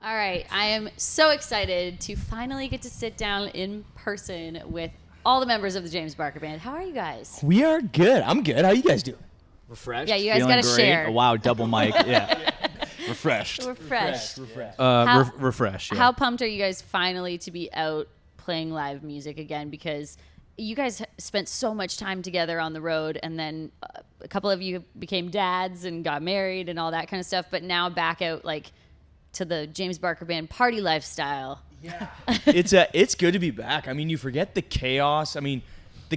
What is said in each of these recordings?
All right, I am so excited to finally get to sit down in person with all the members of the James Barker Band. How are you guys? We are good. I'm good. How you guys doing? Refreshed. Yeah, you guys Feeling gotta great. share. Oh, wow, double mic. Yeah. Refreshed. Refreshed. Refresh. Yeah. How pumped are you guys finally to be out playing live music again? Because you guys spent so much time together on the road, and then a couple of you became dads and got married and all that kind of stuff, but now back out like to the James Barker Band party lifestyle. Yeah. It's good to be back. I mean, you forget the chaos. I mean,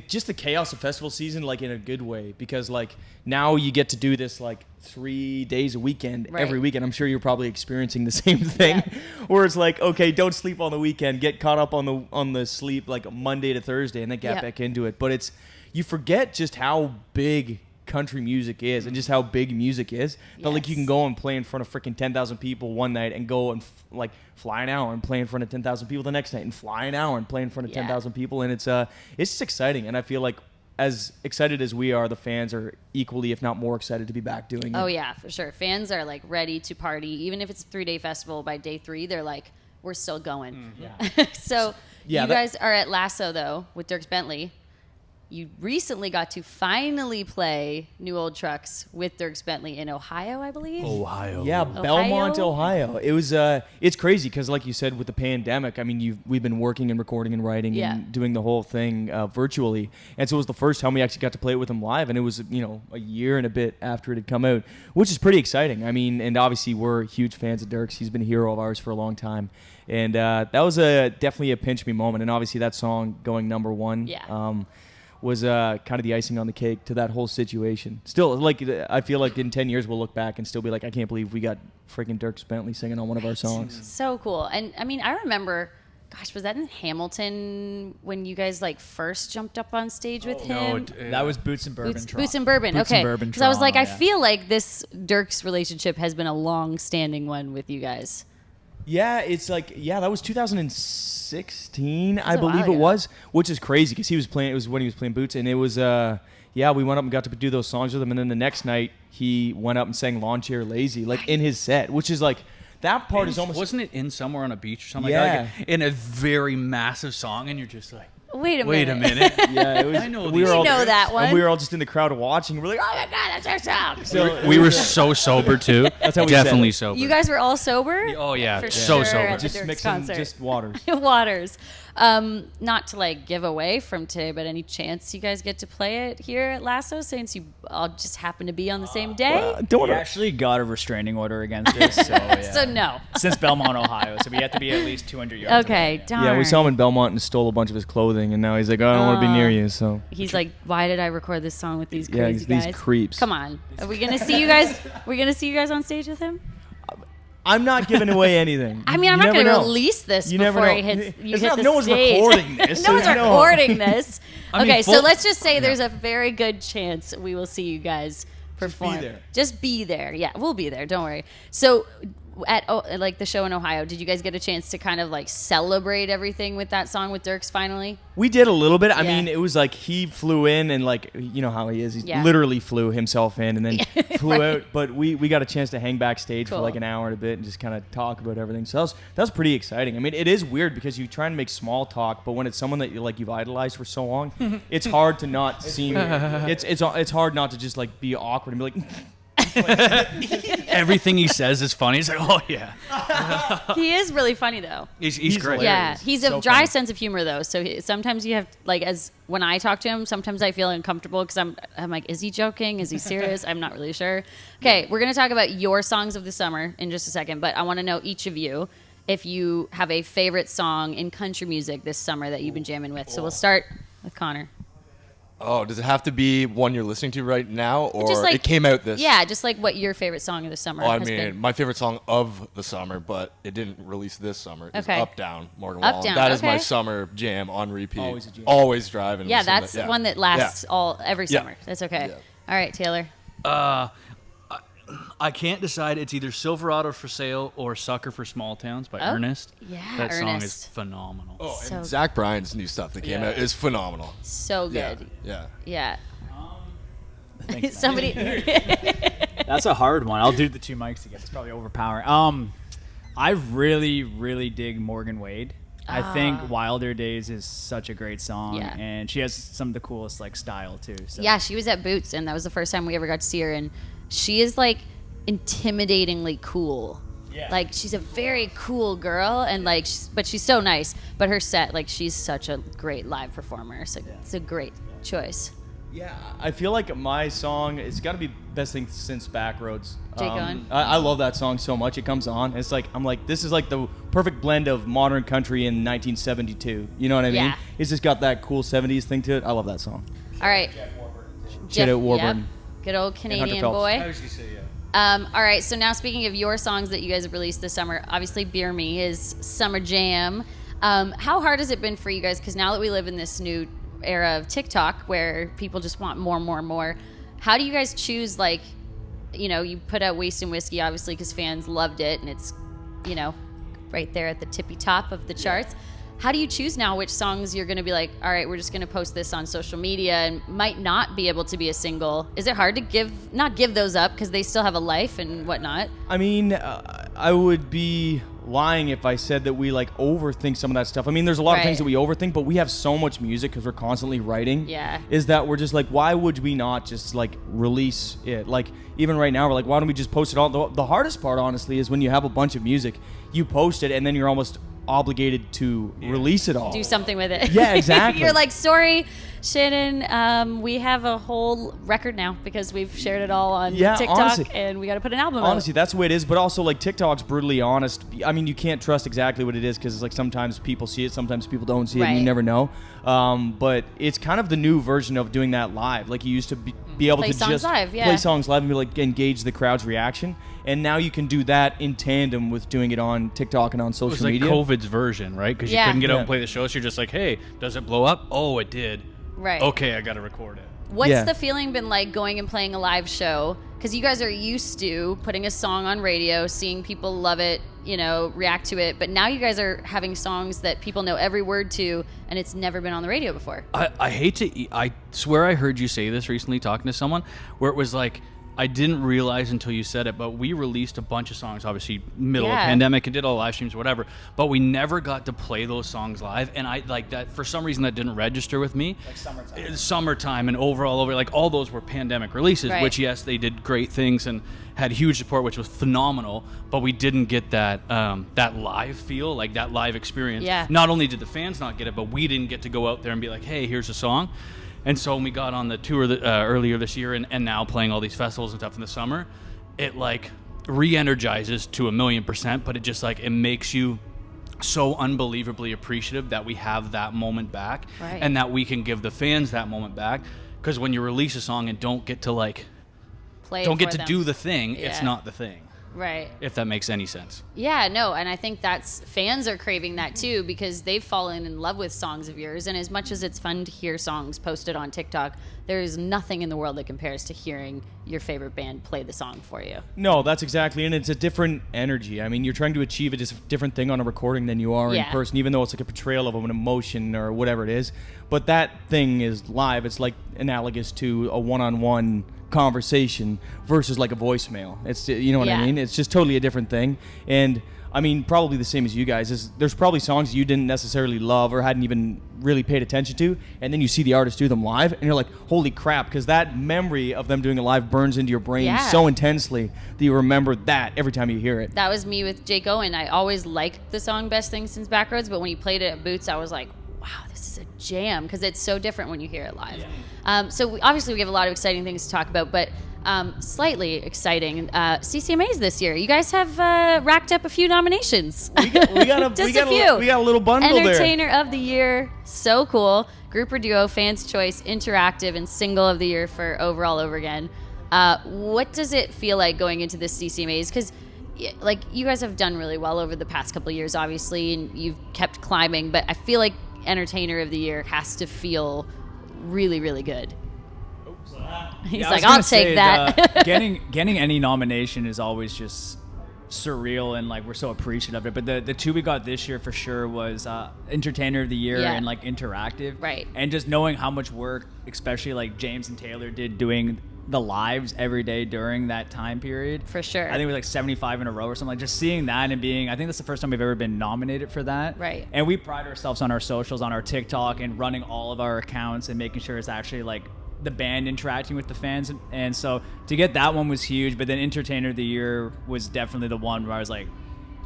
just the chaos of festival season, like in a good way, because like now you get to do this like 3 days a weekend, Right. every weekend. I'm sure you're probably experiencing the same thing, Yeah. where it's like, okay, don't sleep on the weekend, get caught up on the sleep like Monday to Thursday, and then get Yep. back into it. But you forget just how big country music is and just how big music is. But like you can go and play in front of freaking 10,000 people one night and go and like fly an hour and play in front of 10,000 people the next night and fly an hour and play in front of 10,000 people, and it's just exciting. And I feel like as excited as we are, the fans are equally, if not more, excited to be back doing it. Oh yeah, for sure. Fans are like ready to party. Even if it's a 3-day festival, by day 3, they're like, we're still going. So Yeah, you guys are at LASSO though with Dirk Bentley. You recently got to finally play New Old Trucks with Dirk Bentley in Ohio, I believe. Ohio. Yeah, Belmont, Ohio. It was it's crazy because, like you said, with the pandemic, I mean, we've been working and recording and writing and doing the whole thing virtually, and so it was the first time we actually got to play it with him live, and it was a year and a bit after it had come out, which is pretty exciting. I mean, and obviously we're huge fans of Dirk's. He's been a hero of ours for a long time, and that was definitely a pinch me moment, and obviously that song going number 1. Yeah. Was kind of the icing on the cake to that whole situation. Still, like, I feel like in 10 years we'll look back and still be like, I can't believe we got freaking Dirk Bentley singing on one of our songs. So cool. And I mean, I remember, gosh, was that in Hamilton when you guys like first jumped up on stage with him? That was Boots and Bourbon. Boots and Bourbon. Boots Okay. and Bourbon Because I was like, I Toronto, yeah. feel like this Dirk's relationship has been a long-standing one with you guys. Yeah, it's like, that was 2016, I a while believe it ago. was, which is crazy because it was when he was playing Boots, and it was, we went up and got to do those songs with him, and then the next night he went up and sang Lawn Chair Lazy, like in his set, which is like, that part is almost... Wasn't it in somewhere on a beach or something Yeah. like that? Like, in a very massive song, and you're just like, Wait a wait a minute. minute. Yeah, it was. I know we these were all, know that one. And we were all just in the crowd watching. We're like, oh my god, that's our song. So We were so sober, too. That's how we said Definitely it. sober. You guys were all sober? Oh, yeah. For So sure sober. at the just Dirk's mixing concert. just waters. Waters. Not to like give away from today, but any chance you guys get to play it here at LASSO since you all just happen to be on the same day? Don't We worry. actually got a restraining order against us, so yeah. So no. Since Belmont, Ohio, so we have to be at least 200 yards Okay, away. darn. Yeah, we saw him in Belmont and stole a bunch of his clothing, and now he's like, oh, I don't want to be near you. So He's like, why did I record this song with these Yeah, crazy these guys? creeps. Come on. Are we gonna see you guys? We're gonna see you guys on stage with him? I'm not giving away anything. I mean, I'm You not never gonna know. release this You never before know. he hits. You It's hit not- the no one's stage. recording this, no so one's you know. recording this. I mean, Okay, so full- let's just say there's a very good chance we will see you guys perform. there. Just be there. Yeah, we'll be there. Don't worry. So, at like the show in Ohio, did you guys get a chance to kind of like celebrate everything with that song with Dirks finally? We did a little bit. I Yeah. mean, it was like he flew in and like, you know how he is. He Yeah. literally flew himself in and then flew Right. out. But we got a chance to hang backstage for Cool. like an hour and a bit and just kind of talk about everything. So that was pretty exciting. I mean, it is weird because you try and make small talk, but when it's someone that you've idolized for so long, it's hard to not seem. It's hard not to just like be awkward and be like. Everything he says is funny. He's like, oh, yeah. He is really funny though. He's hilarious. great. Yeah, he's a So dry funny. sense of humor though. So sometimes you have like when I talk to him, sometimes I feel uncomfortable because I'm like, is he joking? Is he serious? I'm not really sure. Okay, we're gonna talk about your songs of the summer in just a second, but I want to know each of you if you have a favorite song in country music this summer that you've been jamming with. So we'll start with Connor. Oh, does it have to be one you're listening to right now, or Just like- it came out this? Yeah, just like what your favorite song of the summer Oh, I has mean, been. my favorite song of the summer, but it didn't release this summer, is Okay. Up Down, Morgan Up Wallen. Down, That is my okay. summer jam on repeat. Always a jam. Always driving. Yeah, listening to that's that. one that lasts every Yeah. summer. That's okay. Yeah. All right, Taylor. I can't decide. It's either Silverado for Sale or Sucker for Small Towns by Oh, Ernest. yeah, That song is Ernest. phenomenal. Oh, So- and Zach Bryan's new stuff that came Yeah. out is phenomenal. So Yeah, good. yeah. Yeah. Thanks, man. Somebody. That's a hard one. I'll do the two mics again. It's probably overpowering. I really, really dig Morgan Wade. I think Wilder Days is such a great song, Yeah. and she has some of the coolest like style too. So. Yeah, she was at Boots, and that was the first time we ever got to see her, and she is like intimidatingly cool. Yeah. Like she's a very cool girl, and like, but she's so nice. But her set, like, she's such a great live performer. So it's a great choice. Yeah, I feel like my song, it's got to be best thing since Backroads. Jake Owen. I love that song so much. It comes on. It's like, I'm like, this is like the perfect blend of modern country in 1972. You know what I mean? Yeah. It's just got that cool 70s thing to it. I love that song. All right. Shout out Warburton. Yep. Good old Canadian Hunter Phelps. boy. I was gonna say, yeah. All right, so now speaking of your songs that you guys have released this summer, obviously Beer Me is Summer Jam. How hard has it been for you guys? Because now that we live in this new era of TikTok where people just want more and more and more, how do you guys choose, like, you know, you put out Waste and Whiskey, obviously, because fans loved it, and it's, you know, right there at the tippy top of the charts. How do you choose now which songs you're going to be like, all right, we're just going to post this on social media and might not be able to be a single? Is it hard to not give those up because they still have a life and whatnot? I mean, I would be lying if I said that we like overthink some of that stuff. I mean, there's a lot of things that we overthink, but we have so much music because we're constantly writing. Yeah. Is that we're just like, why would we not just like release it? Like even right now, we're like, why don't we just post it all? The hardest part, honestly, is when you have a bunch of music, you post it and then you're almost obligated to release it all. Do something with it. Yeah, exactly. You're like, sorry, Shannon, we have a whole record now because we've shared it all on TikTok, honestly, and we got to put an album out. Honestly, that's the way it is. But also, like, TikTok's brutally honest. I mean, you can't trust exactly what it is because, like, sometimes people see it, sometimes people don't see it, and you never know. But it's kind of the new version of doing that live. Like, you used to be able play to songs just live, play songs live and be like engage the crowd's reaction. And now you can do that in tandem with doing it on TikTok and on It social was like media. COVID's version, right? Because you Yeah. couldn't get out Yeah. and play the show, so you're just like, hey, does it blow up? Oh, it did. Right. Okay, I got to record it. What's the feeling been like going and playing a live show? Because you guys are used to putting a song on radio, seeing people love it, you know, react to it. But now you guys are having songs that people know every word to, and it's never been on the radio before. I hate to I swear I heard you say this recently talking to someone where it was like, I didn't realize until you said it, but we released a bunch of songs, obviously middle of pandemic, and did all live streams or whatever, but we never got to play those songs live, and I like that for some reason that didn't register with me. Like Summertime. Summertime and overall like all those were pandemic releases, which yes, they did great things and had huge support, which was phenomenal, but we didn't get that that live feel, like that live experience. Yeah. Not only did the fans not get it, but we didn't get to go out there and be like, hey, here's a song. And so when we got on the tour earlier this year and now playing all these festivals and stuff in the summer, it like re-energizes to 1,000,000%, but it just like, it makes you so unbelievably appreciative that we have that moment back and that we can give the fans that moment back. Because when you release a song and don't get to like, do the thing, it's not the thing. Right. If that makes any sense. Yeah, no, and I think that's fans are craving that too because they've fallen in love with songs of yours. And as much as it's fun to hear songs posted on TikTok, there is nothing in the world that compares to hearing your favorite band play the song for you. No, that's exactly, and it's a different energy. I mean, you're trying to achieve a different thing on a recording than you are in person, even though it's like a portrayal of an emotion or whatever it is. But that thing is live. It's like analogous to a one-on-one conversation versus like a voicemail. It's, you know what I mean? It's just totally a different thing. And I mean, probably the same as you guys. There's probably songs you didn't necessarily love or hadn't even really paid attention to, and then you see the artist do them live, and you're like, holy crap, because that memory of them doing it live burns into your brain so intensely that you remember that every time you hear it. That was me with Jake Owen. I always liked the song Best Thing Since Backroads, but when he played it at Boots, I was like, wow, this is a jam, because it's so different when you hear it live. So obviously we have a lot of exciting things to talk about, but slightly exciting CCMAs this year. You guys have racked up a few nominations. We got a few. We got a little bundle Entertainer of the Year, so cool. Group or duo, Fans Choice, Interactive, and Single of the Year for Overall Over Again. What does it feel like going into this CCMAs? Because like you guys have done really well over the past couple of years, obviously, and you've kept climbing, but I feel like Entertainer of the Year has to feel really, really good. He's like, I'll take that. Getting any nomination is always just surreal, and like we're so appreciative of it. But the two we got this year for sure was Entertainer of the Year and like Interactive. Right. And just knowing how much work, especially like James and Taylor did doing the lives every day during that time period. For sure. I think it was like 75 in a row or something. Like just seeing that and being, I think that's the first time we've ever been nominated for that. Right. And we pride ourselves on our socials, on our TikTok, and running all of our accounts and making sure it's actually like the band interacting with the fans. And so to get that one was huge. But then Entertainer of the Year was definitely the one where I was like,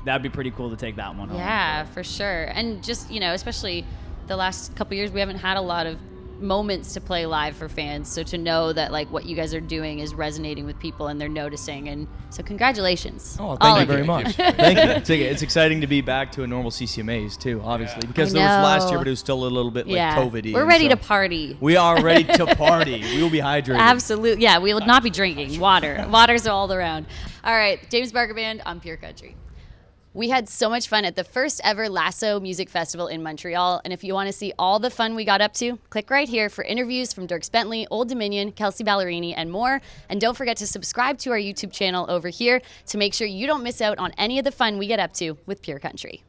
that'd be pretty cool to take that one home. Yeah, for sure. And just, especially the last couple years, we haven't had a lot of moments to play live for fans, so to know that like what you guys are doing is resonating with people and they're noticing, and so congratulations. Oh, thank you very much. Thank you. It's exciting to be back to a normal CCMAs too, obviously, because there was last year, but it was still a little bit like COVID-y. We're ready to party. We are ready to party. We will be hydrated. Absolutely. Yeah, we will not be drinking water. Water's all around. All right, James Barker Band on Pure Country. We had so much fun at the first ever LASSO Music Festival in Montreal. And if you want to see all the fun we got up to, click right here for interviews from Dirk Bentley, Old Dominion, Kelsey Ballerini, and more. And don't forget to subscribe to our YouTube channel over here to make sure you don't miss out on any of the fun we get up to with Pure Country.